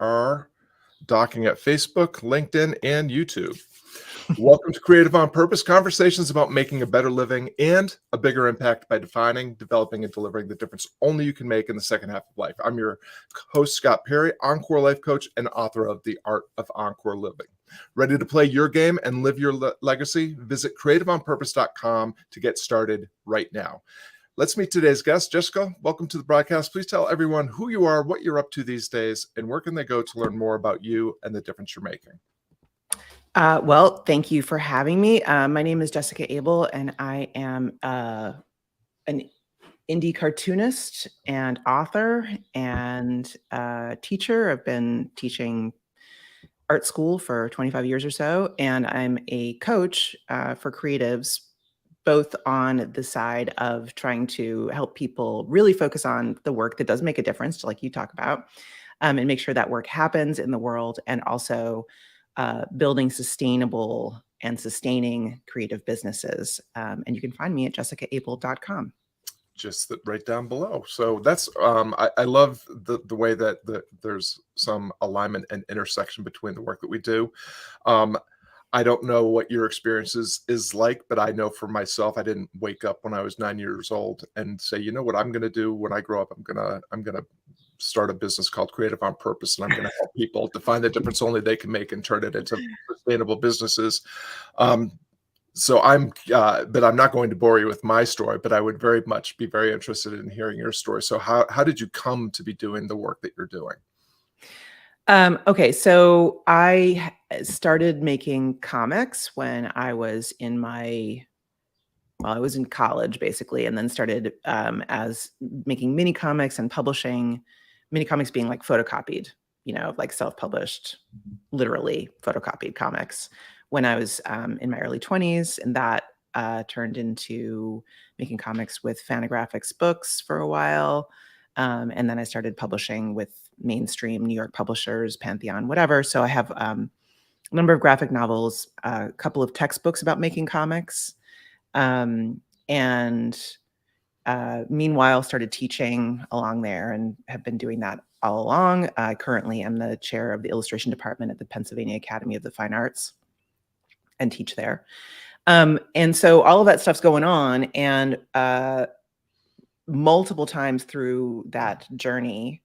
are docking at Facebook, LinkedIn, and YouTube. Welcome to Creative on Purpose, conversations about making a better living and a bigger impact by defining, developing, and delivering the difference only you can make in the second half of life. I'm your host, Scott Perry, Encore Life Coach and author of The Art of Encore Living. Ready to play your game and live your legacy? Visit creativeonpurpose.com to get started right now. Let's meet today's guest. Jessica, welcome to the broadcast. Please tell everyone who you are, what you're up to these days, and where can they go to learn more about you and the difference you're making. Well, thank you for having me. My name is Jessica Abel, and I am an indie cartoonist and author and teacher. I've been teaching art school for 25 years or so, and I'm a coach for creatives, both on the side of trying to help people really focus on the work that does make a difference, like you talk about, and make sure that work happens in the world, and also building sustainable and sustaining creative businesses. And you can find me at jessicaabel.com. Just right down below. So that's I love the way that there's some alignment and intersection between the work that we do. I don't know what your experience is like, but I know for myself, I didn't wake up when I was 9 years old and say, you know what I'm going to do when I grow up. I'm gonna start a business called Creative on Purpose, and I'm going to help people define the difference only they can make and turn it into sustainable businesses. So but I'm not going to bore you with my story, but I would very much be very interested in hearing your story. So how did you come to be doing the work that you're doing? Okay, so I started making comics when I was I was in college basically, and then started as making mini comics and publishing mini comics, being like photocopied, like self-published, literally photocopied comics when I was in my early 20s. And that turned into making comics with Fantagraphics books for a while. And then I started publishing with mainstream New York publishers, Pantheon, whatever. So I have a number of graphic novels, a couple of textbooks about making comics. Meanwhile, started teaching along there and have been doing that all along. Currently, I'm the chair of the illustration department at the Pennsylvania Academy of the Fine Arts and teach there. And so all of that stuff's going on. And multiple times through that journey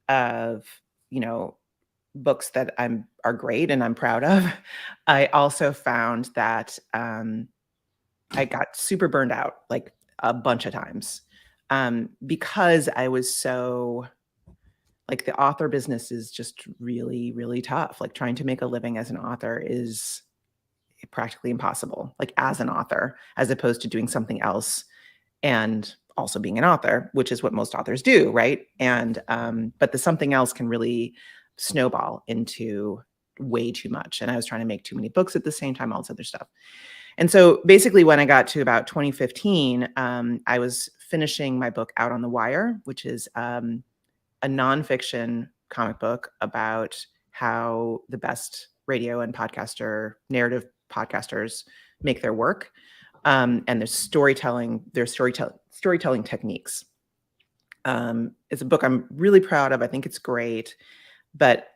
of, books that are great and I'm proud of, I also found that I got super burned out, like a bunch of times, because I was so, like, the author business is just really, really tough. Like, trying to make a living as an author is practically impossible, like as an author, as opposed to doing something else and also being an author, which is what most authors do, right? And but the something else can really snowball into way too much. And I was trying to make too many books at the same time, all this other stuff. And so basically when I got to about 2015, I was finishing my book Out on the Wire, which is a nonfiction comic book about how the best radio and narrative podcasters make their work, and their storytelling techniques. It's a book I'm really proud of. I think it's great, but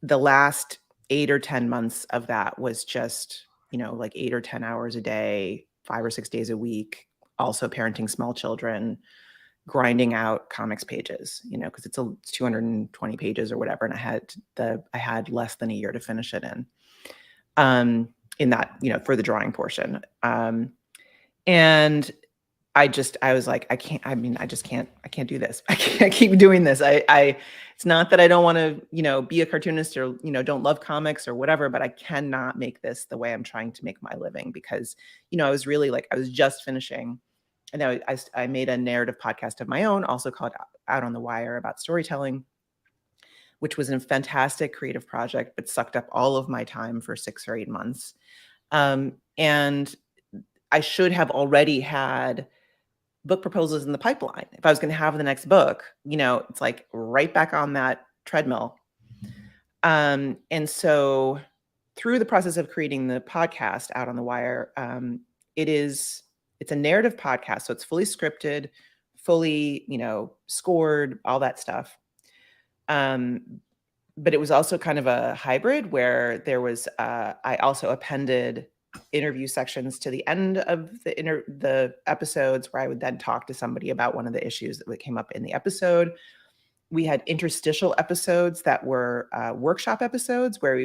the last 8 or 10 months of that was just, like 8 or 10 hours a day, 5 or 6 days a week, also parenting small children, grinding out comics pages, because it's 220 pages or whatever. And I had less than a year to finish it in that, for the drawing portion. And I was like, I can't do this. I can't keep doing this. It's not that I don't want to, be a cartoonist or, don't love comics or whatever, but I cannot make this the way I'm trying to make my living, because, I was really I was just finishing. And I made a narrative podcast of my own, also called Out on the Wire, about storytelling, which was a fantastic creative project, but sucked up all of my time for 6 or 8 months. And I should have already had book proposals in the pipeline. If I was going to have the next book, it's like right back on that treadmill. And so through the process of creating the podcast Out on the Wire, it's a narrative podcast. So it's fully scripted, fully, scored, all that stuff. but it was also kind of a hybrid where there was, I also appended interview sections to the end of the episodes where I would then talk to somebody about one of the issues that came up in the episode. We had interstitial episodes that were workshop episodes where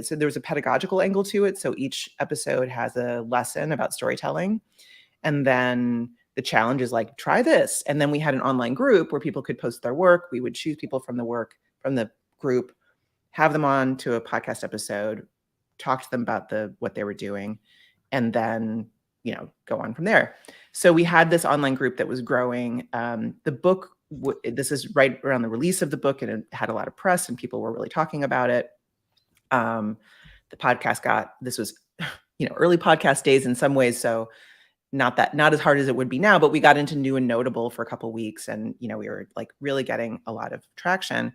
so there was a pedagogical angle to it. So each episode has a lesson about storytelling. And then the challenge is like, try this. And then we had an online group where people could post their work. We would choose people from the group, have them on to a podcast episode, talk to them about what they were doing, and then, go on from there. So we had this online group that was growing. The book, this is right around the release of the book, and it had a lot of press and people were really talking about it. The podcast this was, early podcast days in some ways. So not as hard as it would be now, but we got into new and notable for a couple of weeks, and we were like really getting a lot of traction.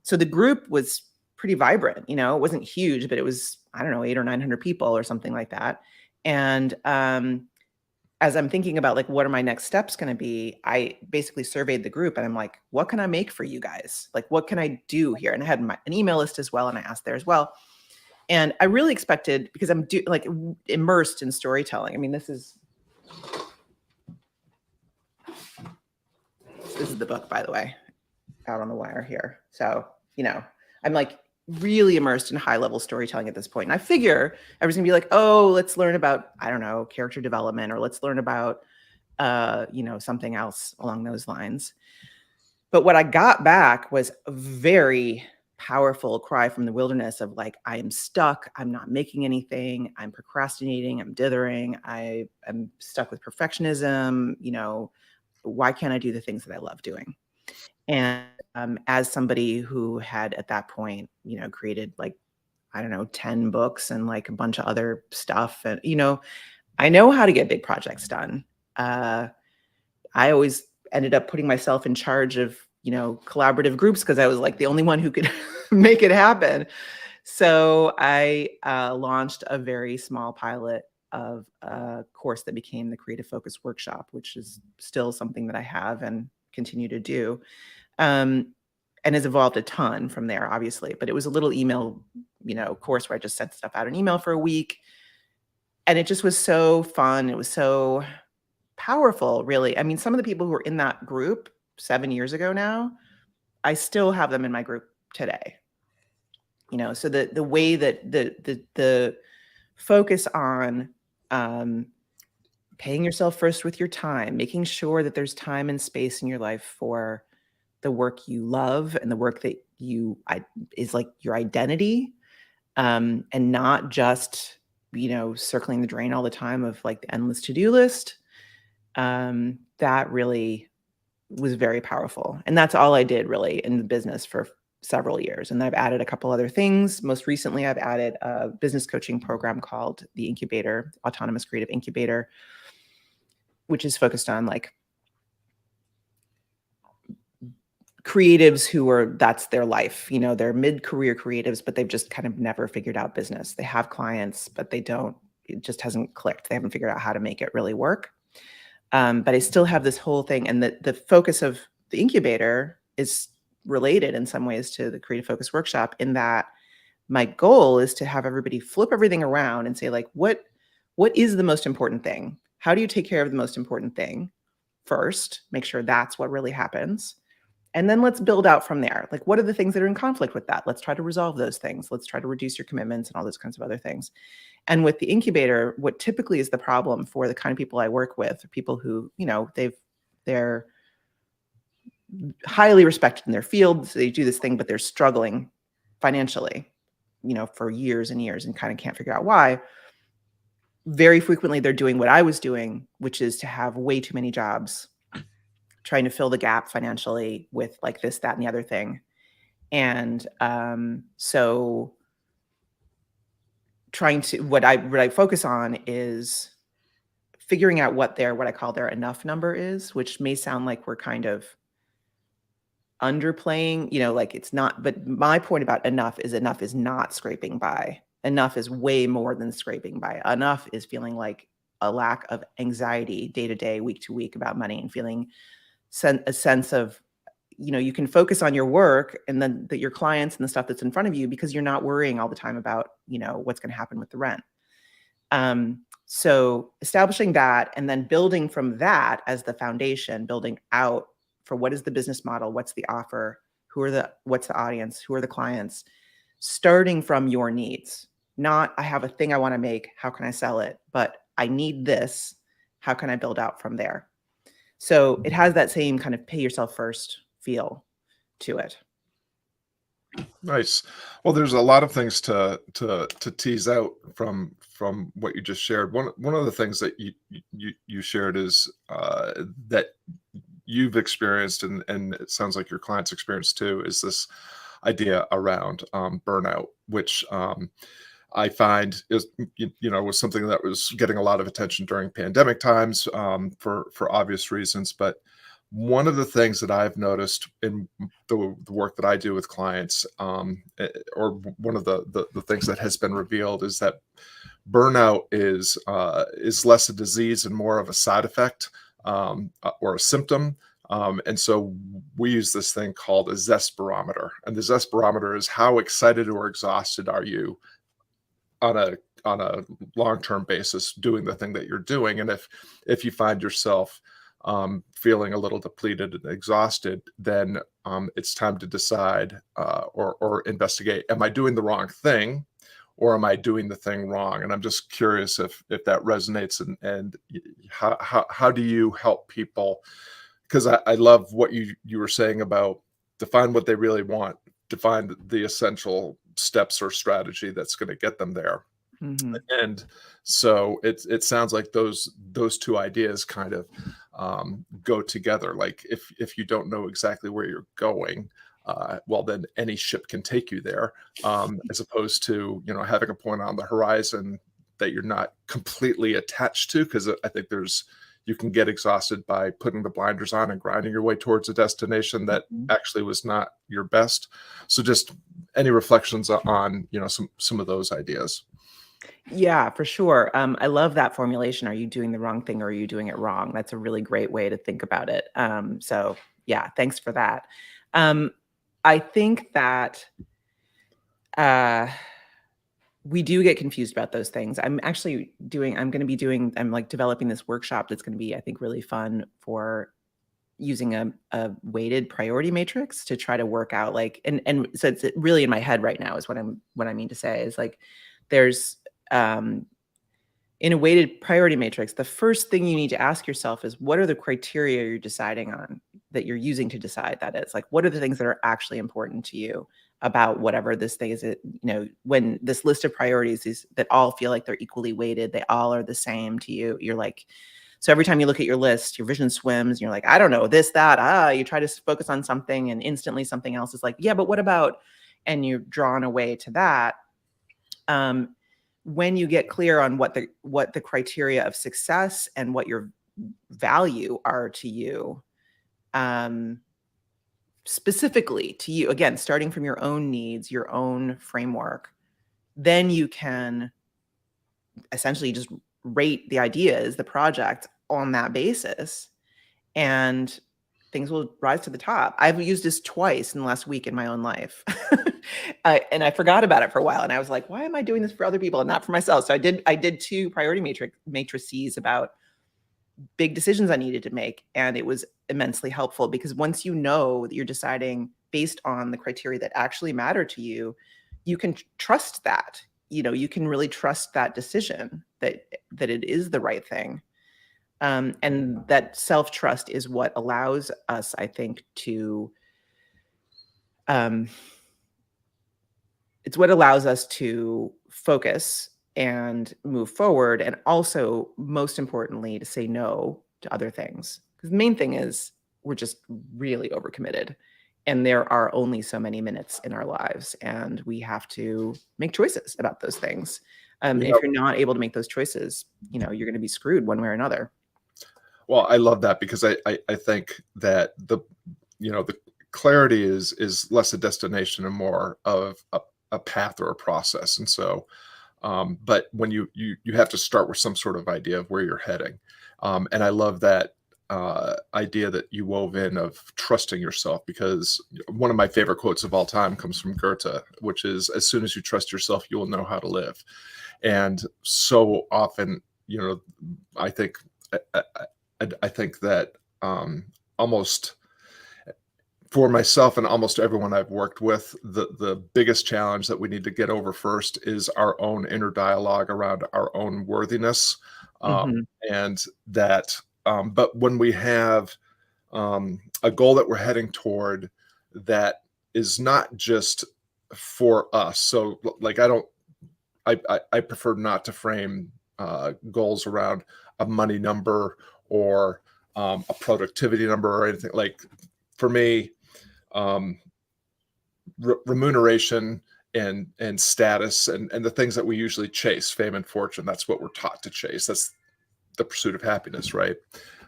So the group was pretty vibrant. It wasn't huge, but it was, I don't know, 800 or 900 people or something like that. And as I'm thinking about like what are my next steps going to be, I basically surveyed the group and I'm like, what can I make for you guys? Like, what can I do here? And I had an email list as well, and I asked there as well. And I really expected, because I'm immersed in storytelling. I mean, this is the book, by the way, out on the wire here. So, I'm like really immersed in high level storytelling at this point. And I figure I was gonna be like, oh, let's learn about, I don't know, character development, or let's learn about, something else along those lines. But what I got back was a very powerful cry from the wilderness of like, I am stuck. I'm not making anything. I'm procrastinating. I'm dithering. I am stuck with perfectionism. Why can't I do the things that I love doing? And as somebody who had at that point, created like, I don't know, 10 books and like a bunch of other stuff. And, I know how to get big projects done. I always ended up putting myself in charge of, collaborative groups because I was like the only one who could make it happen. So I launched a very small pilot of a course that became the Creative Focus Workshop, which is still something that I have and continue to do. And has evolved a ton from there, obviously. But it was a little email, course where I just sent stuff out an email for a week. And it just was so fun. It was so powerful, really. I mean, some of the people who were in that group 7 years ago now, I still have them in my group today. So the way that the focus on paying yourself first with your time, making sure that there's time and space in your life for the work you love and the work that is like your identity, and not just, circling the drain all the time of like the endless to-do list. That really was very powerful. And that's all I did really in the business for several years. And I've added a couple other things. Most recently, I've added a business coaching program called the Incubator, Autonomous Creative Incubator, which is focused on like creatives that's their life. They're mid-career creatives, but they've just kind of never figured out business. They have clients, but it just hasn't clicked. They haven't figured out how to make it really work. But I still have this whole thing. And the focus of the incubator is related in some ways to the Creative Focus Workshop, in that my goal is to have everybody flip everything around and say, like, what is the most important thing? How do you take care of the most important thing first? Make sure that's what really happens. And then let's build out from there. Like, what are the things that are in conflict with that? Let's try to resolve those things. Let's try to reduce your commitments and all those kinds of other things. And with the incubator, what typically is the problem for the kind of people I work with, are people who, they're highly respected in their field. So they do this thing, but they're struggling financially, for years and years, and kind of can't figure out why. Very frequently, they're doing what I was doing, which is to have way too many jobs, trying to fill the gap financially with like this, that, and the other thing. And so what I focus on is figuring out what I call their enough number is, which may sound like we're kind of underplaying, like it's not, but my point about enough is not scraping by. Enough is way more than scraping by. Enough is feeling like a lack of anxiety day to day, week to week about money, and feeling a sense of, you can focus on your work and then your clients and the stuff that's in front of you, because you're not worrying all the time about, what's going to happen with the rent. So establishing that and then building from that as the foundation, building out for what is the business model, what's the offer, what's the audience, who are the clients, starting from your needs. Not, I have a thing I want to make, how can I sell it? But I need this, how can I build out from there? So it has that same kind of pay yourself first feel to it. Nice. Well, there's a lot of things to tease out from what you just shared. One of the things that you shared is that you've experienced, and it sounds like your clients experienced too, is this idea around burnout, which I find is was something that was getting a lot of attention during pandemic times, for obvious reasons. But one of the things that I've noticed in the work that I do with clients, or one of the things that has been revealed, is that burnout is less a disease and more of a side effect, or a symptom. And so we use this thing called a zest barometer, and the zest barometer is how excited or exhausted are you on a long-term basis doing the thing that you're doing. And if you find yourself feeling a little depleted and exhausted, then it's time to decide, or investigate, am I doing the wrong thing, or am I doing the thing wrong? And I'm just curious if that resonates, and how do you help people? Because I love what you were saying about define what they really want, define the essential steps or strategy that's going to get them there. Mm-hmm. And so it sounds like those two ideas kind of go together. Like if you don't know exactly where you're going, well, then any ship can take you there, as opposed to having a point on the horizon that you're not completely attached to. Because I think you can get exhausted by putting the blinders on and grinding your way towards a destination that actually was not your best. So just any reflections on some of those ideas. Yeah, for sure. I love that formulation. Are you doing the wrong thing or are you doing it wrong? That's a really great way to think about it. So yeah, thanks for that. I think that we do get confused about those things. I'm like developing this workshop that's going to be, I think, really fun for using a weighted priority matrix to try to work out and so it's really in my head right now is what I mean to say is like there's in a weighted priority matrix, the first thing you need to ask yourself is what are the criteria you're deciding on that you're using to decide that is like, what are the things that are actually important to you about whatever this thing is, when this list of priorities is that all feel like they're equally weighted, they all are the same to you. You're like, so every time you look at your list, your vision swims and you're like, I don't know, this, that, you try to focus on something and instantly something else is like, yeah, but what about, and you're drawn away to that. When you get clear on what the criteria of success and what your value are to you, specifically to you, again, starting from your own needs, your own framework, then you can essentially just rate the ideas, the project on that basis, and things will rise to the top. I've used this twice in the last week in my own life. And I forgot about it for a while. And I was like, why am I doing this for other people and not for myself? So I did 2 priority matrices about big decisions I needed to make. And it was immensely helpful because once you know that you're deciding based on the criteria that actually matter to you, you can trust that. You can really trust that decision that it is the right thing. And that self-trust is what allows us, I think, to it's what allows us to focus and move forward, and also, most importantly, to say no to other things. Because the main thing is we're just really overcommitted, and there are only so many minutes in our lives, and we have to make choices about those things. If you're not able to make those choices, you're going to be screwed one way or another. Well, I love that because I think that the clarity is less a destination and more of a path or a process. And so, but when you have to start with some sort of idea of where you're heading, and I love that idea that you wove in of trusting yourself, because one of my favorite quotes of all time comes from Goethe, which is, "As soon as you trust yourself, you will know how to live." And so often, you know, I think I, I think that almost for myself and almost everyone I've worked with, the biggest challenge that we need to get over first is our own inner dialogue around our own worthiness, Mhm. and that. But when we have a goal that we're heading toward that is not just for us, so like I don't, I prefer not to frame goals around a money number or a productivity number or anything. Like for me, um, remuneration and status and the things that we usually chase, fame and fortune. That's what we're taught to chase. That's the pursuit of happiness, right?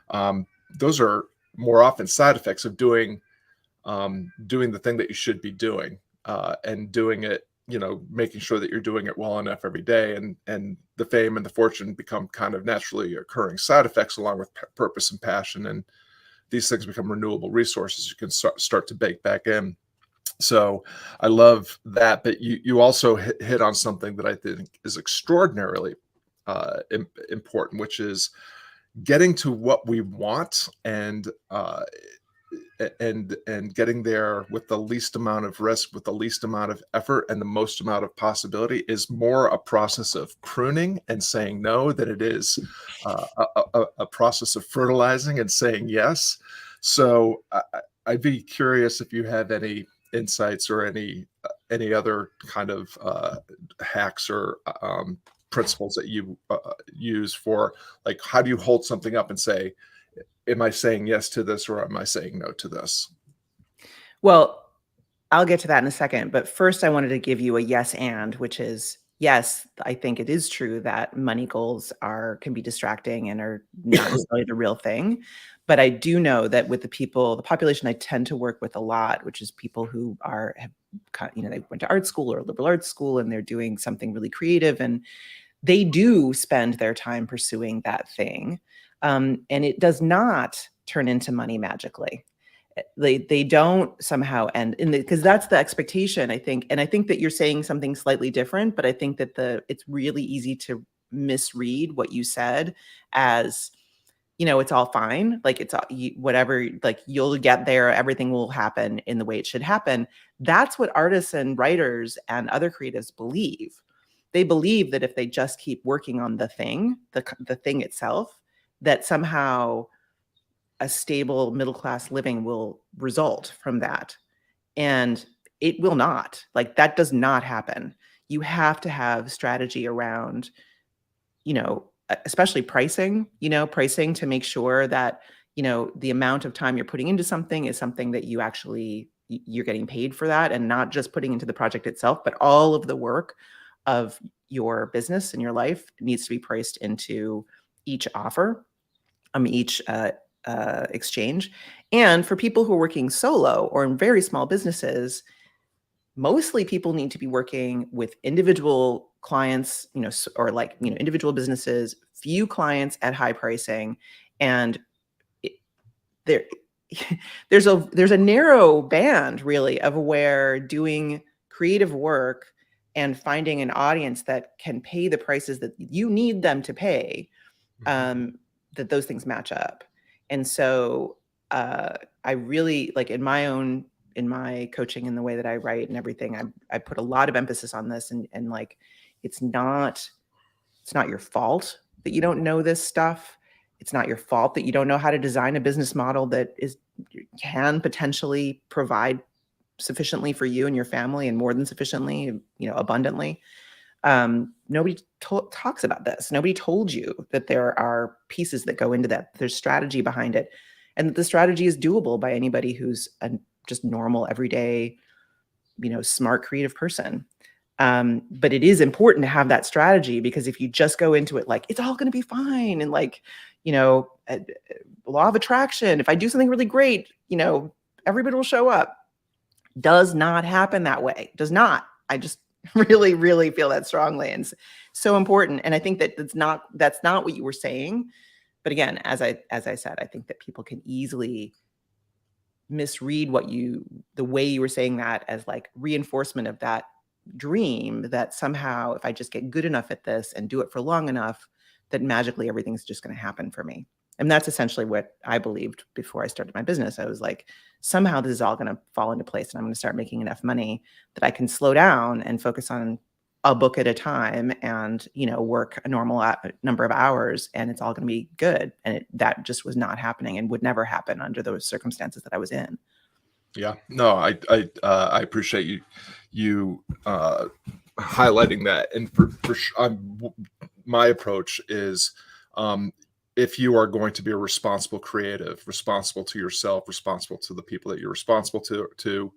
Um, those are more often side effects of doing the thing that you should be doing, and doing it, making sure that you're doing it well enough every day, and the fame and the fortune become kind of naturally occurring side effects along with purpose and passion, and these things become renewable resources you can start to bake back in. So I love that, but you also hit on something that I think is extraordinarily important, which is getting to what we want, and getting there with the least amount of risk, with the least amount of effort, and the most amount of possibility is more a process of pruning and saying no than it is a process of fertilizing and saying yes. So I'd be curious if you have any insights or any other kind of hacks or principles that you use for, like, how do you hold something up and say, am I saying yes to this or am I saying no to this? Well, I'll get to that in a second, but first I wanted to give you a yes and, which is yes, I think it is true that money goals can be distracting and are not necessarily the real thing. But I do know that with the population I tend to work with a lot, which is people who they went to art school or liberal arts school and they're doing something really creative and they do spend their time pursuing that thing. And it does not turn into money magically. They don't somehow end in because that's the expectation, I think. And I think that you're saying something slightly different, but I think that it's really easy to misread what you said as, it's all fine. Like it's whatever, like you'll get there, everything will happen in the way it should happen. That's what artists and writers and other creatives believe. They believe that if they just keep working on the thing itself, that somehow a stable middle class living will result from that. And it will not. Like that does not happen. You have to have strategy around, especially pricing to make sure that, the amount of time you're putting into something is something that you're getting paid for that and not just putting into the project itself, but all of the work of your business and your life needs to be priced into each offer, each exchange. And for people who are working solo or in very small businesses, mostly people need to be working with individual clients, or like, individual businesses, few clients at high pricing. And it, there, there's a narrow band really of where doing creative work and finding an audience that can pay the prices that you need them to pay, Mhm. um, that those things match up. And so I really like in my coaching and the way that I write and everything, I put a lot of emphasis on this and like it's not your fault that you don't know this stuff. It's not your fault that you don't know how to design a business model that can potentially provide sufficiently for you and your family and more than sufficiently, abundantly. Nobody talks about this. Nobody told you that there are pieces that go into that. There's strategy behind it, and that the strategy is doable by anybody who's a just normal, everyday, smart, creative person. But it is important to have that strategy because if you just go into it like it's all going to be fine and like, law of attraction, if I do something really great, everybody will show up. Does not happen that way. Does not. I just really, really feel that strongly. And it's so important. And I think that that's not what you were saying. But again, as I said, I think that people can easily misread the way you were saying that as like reinforcement of that dream, that somehow if I just get good enough at this and do it for long enough, that magically everything's just going to happen for me. And that's essentially what I believed before I started my business. I was like, somehow this is all going to fall into place and I'm going to start making enough money that I can slow down and focus on a book at a time and, work a normal number of hours and it's all going to be good. And that just was not happening and would never happen under those circumstances that I was in. Yeah, no, I appreciate you highlighting that, and my approach is, if you are going to be a responsible creative, responsible to yourself, responsible to the people that you're responsible to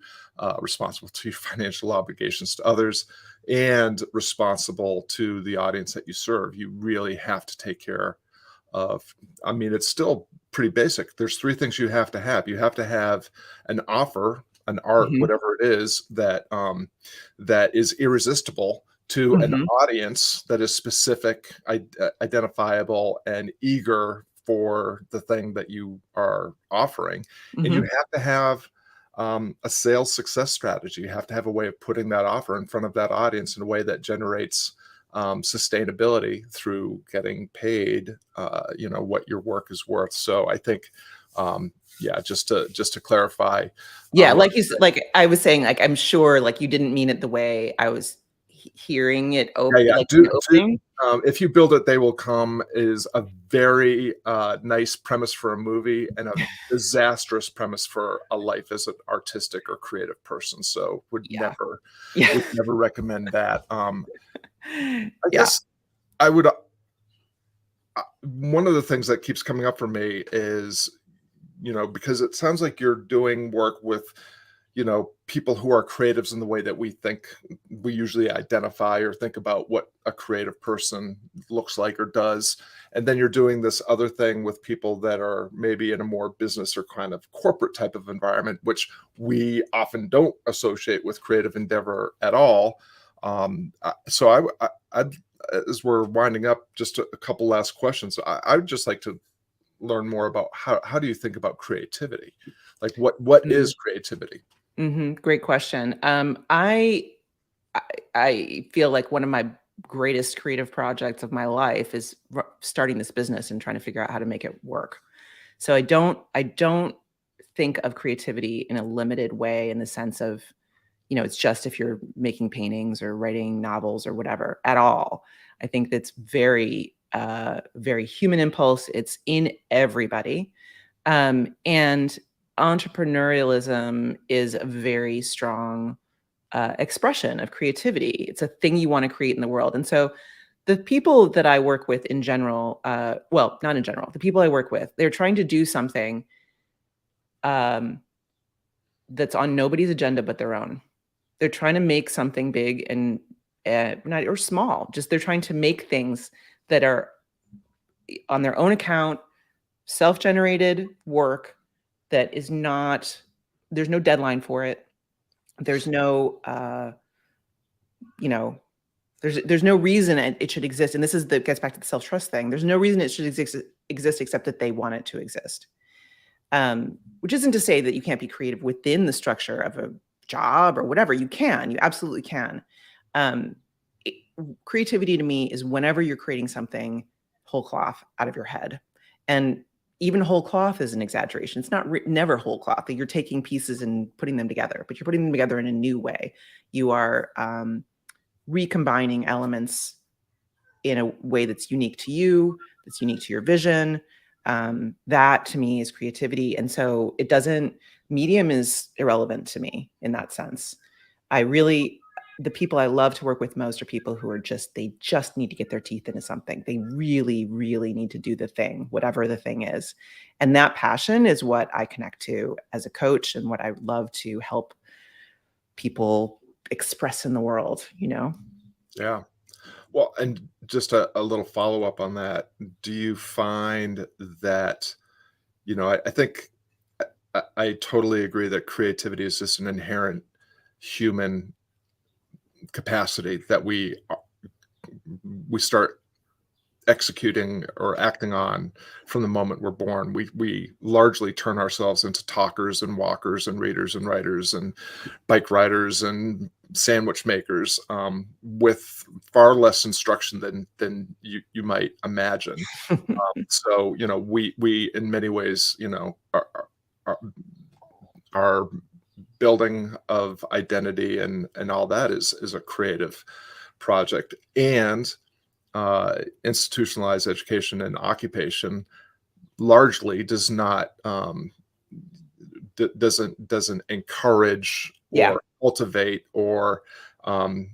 responsible to your financial obligations to others, and responsible to the audience that you serve, you really have to take care of. I mean, it's still pretty basic. There's three things you have to have. You have to have an offer, an art, Mhm. whatever it is, that is irresistible to an Mhm. audience that is specific, identifiable, and eager for the thing that you are offering. And you Mhm. have to have a sales success strategy. You have to have a way of putting that offer in front of that audience in a way that generates sustainability through getting paid, what your work is worth. So I think, yeah, just to clarify, Yeah, what like like I was saying, like I'm sure like you didn't mean it the way I was hearing it yeah, yeah. like in the Do opening. If you build it, they will come is a very nice premise for a movie and a disastrous premise for a life as an artistic or creative person. So Yeah. Yeah. would never recommend that. I Yeah. guess I would. One of the things that keeps coming up for me is, because it sounds like you're doing work with, people who are creatives in the way that we usually identify or think about what a creative person looks like or does. And then you're doing this other thing with people that are maybe in a more business or kind of corporate type of environment, which we often don't associate with creative endeavor at all. So I'd, as we're winding up, just a couple last questions. I would just like to learn more about how do you think about creativity? Like what Mm. is creativity? Mhm. Great question. I I feel like one of my greatest creative projects of my life is starting this business and trying to figure out how to make it work. So I don't think of creativity in a limited way in the sense of, it's just if you're making paintings or writing novels or whatever at all. I think that's very human impulse. It's in everybody. And entrepreneurialism is a very strong expression of creativity. It's a thing you want to create in the world. And so the people that I work with in general, well, not in general, the people I work with, they're trying to do something um, that's on nobody's agenda but their own. They're trying to make something big and not or small. Just they're trying to make things that are on their own account, self-generated work that is not. There's no deadline for it. There's no, you know, there's no reason it should exist. And this is that gets back to the self-trust thing. There's no reason it should exist except that they want it to exist. Which isn't to say that you can't be creative within the structure of a job or whatever. You can, you absolutely can. Um, it, Creativity to me is whenever you're creating something whole cloth out of your head. And even whole cloth is an exaggeration. It's not never whole cloth that you're taking pieces and putting them together, but you're putting them together in a new way. You are recombining elements in a way that's unique to you, that's unique to your vision. That to me is creativity. And so it doesn't, medium is irrelevant to me in that sense. I really, the people I love to work with most are people who are they just need to get their teeth into something. They really, really need to do the thing, whatever the thing is. And that passion is what I connect to as a coach and what I love to help people express in the world. Yeah. Well, and just a little follow up on that. Do you find that, I think I totally agree that creativity is just an inherent human capacity that we start executing or acting on from the moment we're born. We largely turn ourselves into talkers and walkers and readers and writers and bike riders and sandwich makers, with far less instruction than you might imagine. So we in many ways, our, our building of identity and all that is a creative project. And institutionalized education and occupation largely doesn't encourage Yeah. or cultivate um,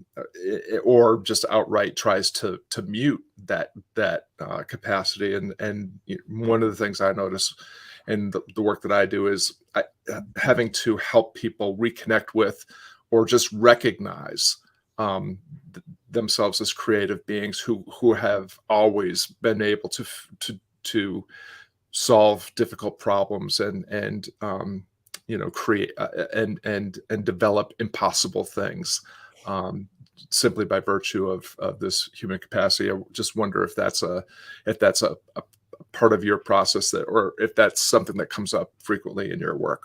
or just outright tries to mute that capacity. And one of the things I notice in the work that I do is having to help people reconnect with or just recognize um, themselves as creative beings who have always been able to solve difficult problems and create and develop impossible things, um, simply by virtue of this human capacity. I just wonder if that's a part of your process, that, or if that's something that comes up frequently in your work.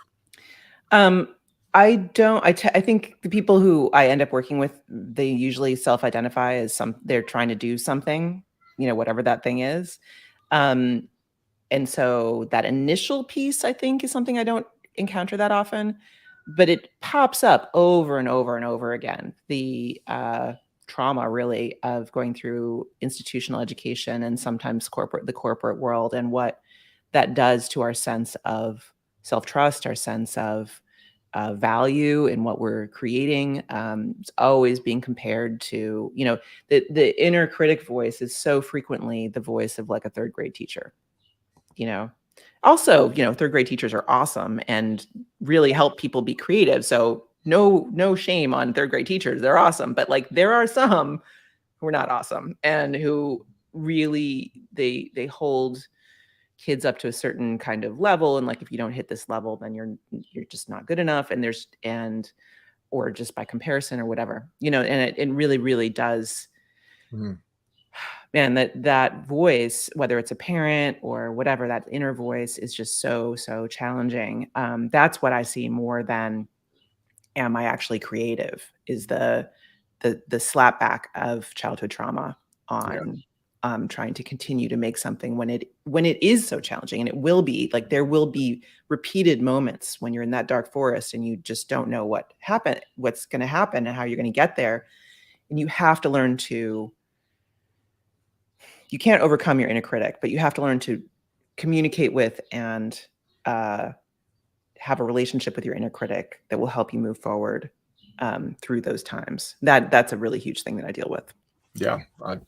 Um, I don't. I think the people who I end up working with, they usually self-identify as they're trying to do something, whatever that thing is. Um, and so that initial piece, I think, is something I don't encounter that often, but it pops up over and over and over again. The trauma, really, of going through institutional education and sometimes the corporate world, and what that does to our sense of self-trust, our sense of value in what we're creating. It's always being compared to, the inner critic voice is so frequently the voice of like a third grade teacher. you know Also, third grade teachers are awesome and really help people be creative, so no shame on third grade teachers. They're awesome, but like there are some who are not awesome and who really they hold kids up to a certain kind of level, and like if you don't hit this level, then you're just not good enough, or just by comparison or whatever, and it really really does. Mhm. Man, that voice, whether it's a parent or whatever, that inner voice is just so challenging. That's what I see more than am I actually creative, is the slapback of childhood trauma Yeah. on trying to continue to make something when it is so challenging. And it will be like, there will be repeated moments when you're in that dark forest and you just don't know what's going to happen and how you're going to get there. And you have to learn to you can't overcome your inner critic, but you have to learn to communicate with and uh, have a relationship with your inner critic that will help you move forward through those times. That's a really huge thing that I deal with. Yeah,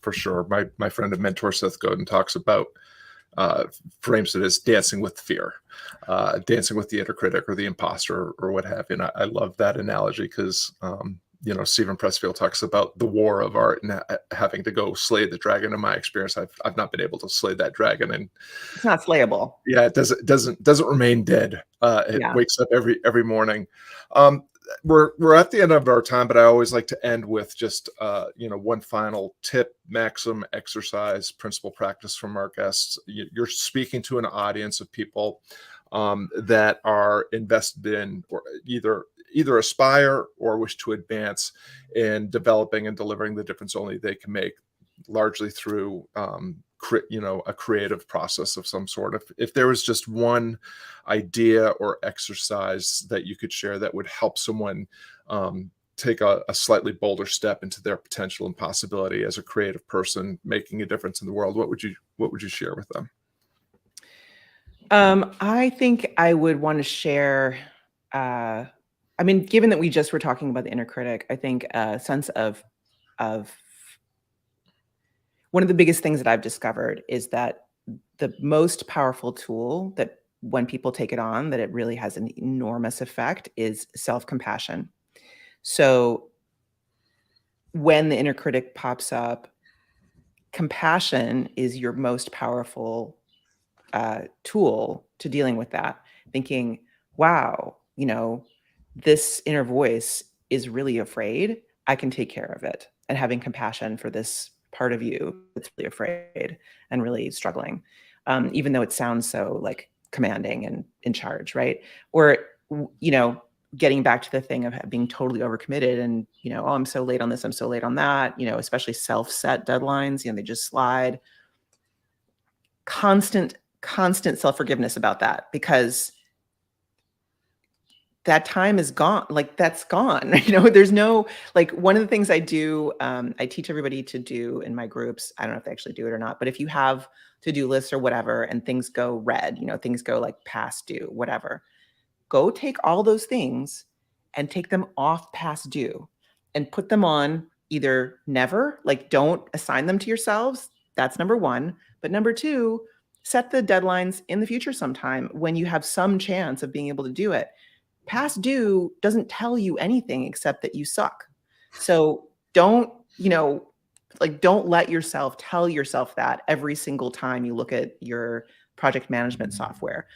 for sure. My friend and mentor Seth Godin talks about, uh, frames it as dancing with fear, dancing with the inner critic or the imposter or what have you. And I love that analogy because, Stephen Pressfield talks about the war of art and having to go slay the dragon. In my experience, I've not been able to slay that dragon, and It's not slayable. yeah, it doesn't remain dead. It Yeah. wakes up every morning. Um, we're at the end of our time, but I always like to end with just one final tip, maxim, exercise, principle, practice from our guests. You're speaking to an audience of people that are invested in, or either aspire or wish to advance in developing and delivering the difference only they can make, largely through a creative process of some sort. If there was just one idea or exercise that you could share that would help someone take a slightly bolder step into their potential and possibility as a creative person making a difference in the world, what would you share with them? I think I would want to share. Uh, I mean, given that we just were talking about the inner critic, I think a sense of one of the biggest things that I've discovered is that the most powerful tool, that when people take it on, that it really has an enormous effect, is self-compassion. So when the inner critic pops up, compassion is your most powerful tool to dealing with that. Thinking, wow, this inner voice is really afraid. I can take care of it. And having compassion for this part of you that's really afraid and really struggling, even though it sounds so like commanding and in charge, right? Or, getting back to the thing of being totally overcommitted and, oh, I'm so late on this, I'm so late on that, especially self-set deadlines, they just slide. Constant self-forgiveness about that, because that time is gone. Like, that's gone. There's no, like, one of the things I do, I teach everybody to do in my groups. I don't know if they actually do it or not, but if you have to-do lists or whatever, and things go red, things go like past due, whatever, go take all those things and take them off past due and put them on either never, like don't assign them to yourselves. That's number one. But number two, set the deadlines in the future sometime when you have some chance of being able to do it. Past due doesn't tell you anything except that you suck. So don't, don't let yourself tell yourself that every single time you look at your project management software.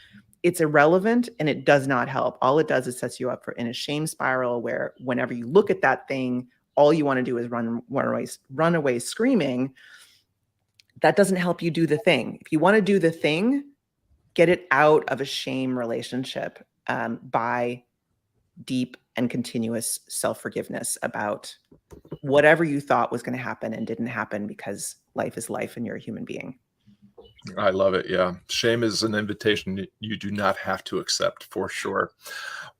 It's irrelevant and it does not help. All it does is sets you up for in a shame spiral where whenever you look at that thing, all you want to do is run away screaming. That doesn't help you do the thing. If you want to do the thing, get it out of a shame relationship by deep and continuous self-forgiveness about whatever you thought was going to happen and didn't happen, because life is life and you're a human being. I love it. Yeah. Shame is an invitation you do not have to accept, for sure.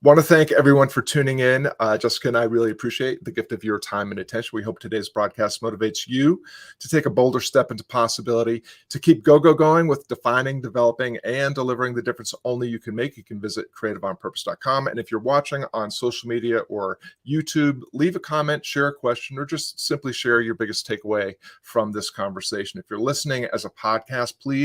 Want to thank everyone for tuning in. Jessica and I really appreciate the gift of your time and attention. We hope today's broadcast motivates you to take a bolder step into possibility, to keep going with defining, developing, and delivering the difference only you can make. You can visit creativeonpurpose.com. And if you're watching on social media or YouTube, leave a comment, share a question, or just simply share your biggest takeaway from this conversation. If you're listening as a podcast, please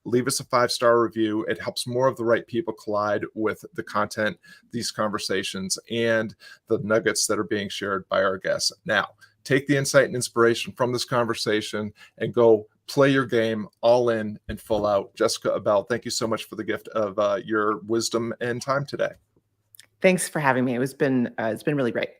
leave us a 5-star review. It helps more of the right people collide with the content, these conversations, and the nuggets that are being shared by our guests. Now, take the insight and inspiration from this conversation and go play your game all in and full out. Jessica, Abel, thank you so much for the gift of your wisdom and time today. Thanks for having me. It's been really great.